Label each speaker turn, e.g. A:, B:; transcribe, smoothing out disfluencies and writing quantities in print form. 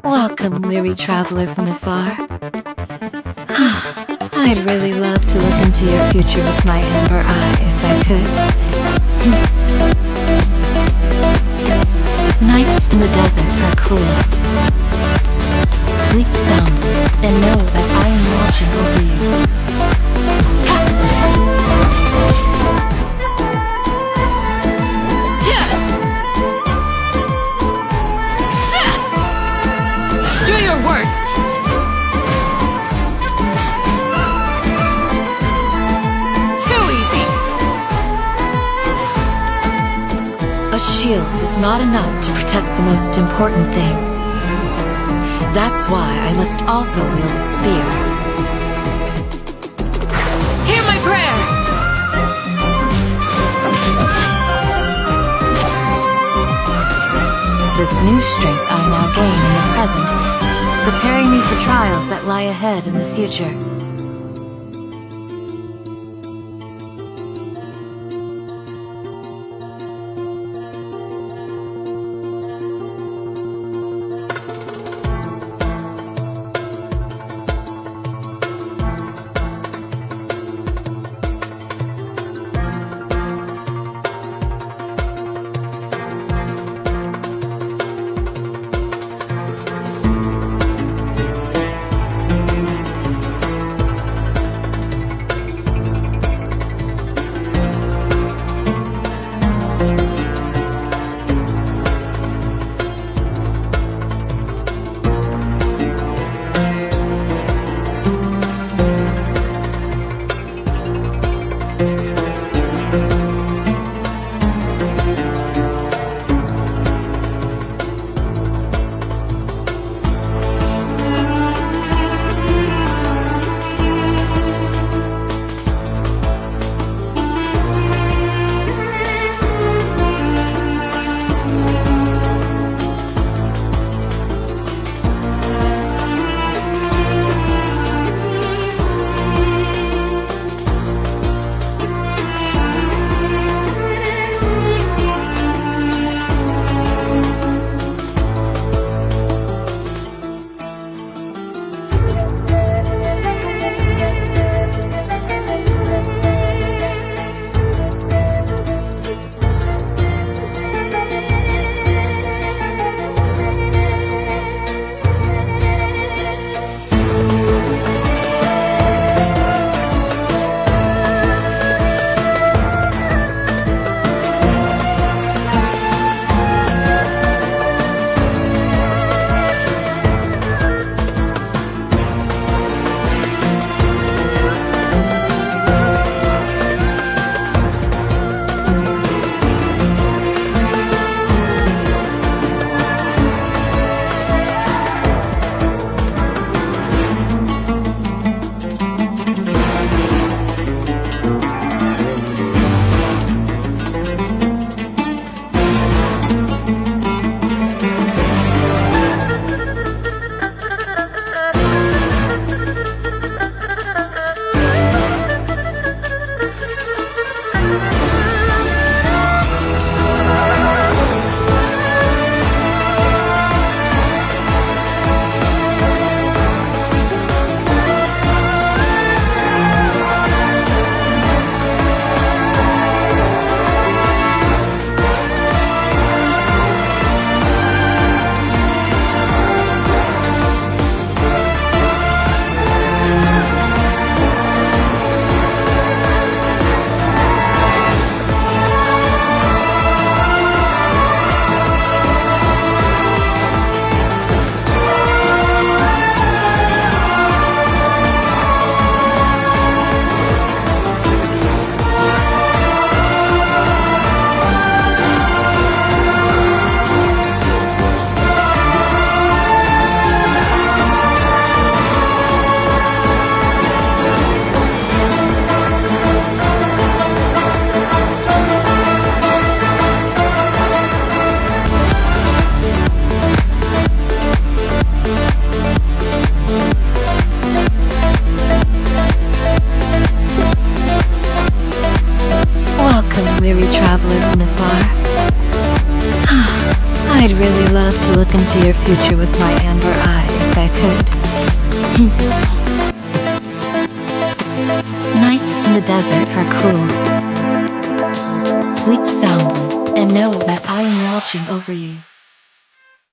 A: Welcome, weary traveler from afar. I'd really love to look into your future with my amber eye if I could. Nights in the desert are cool. Sleep soundly and know that I am watching over you.
B: Do your worst! Too easy!
A: A shield is not enough to protect the most important things. That's why I must also wield a spear.
B: Hear my prayer!
A: This new strength I now gain in the present is preparing me for trials that lie ahead in the future. weary traveler from afar. I'd really love to look into your future with my amber eye if I could. Nights in the desert are cool. Sleep soundly and know that I am watching over you.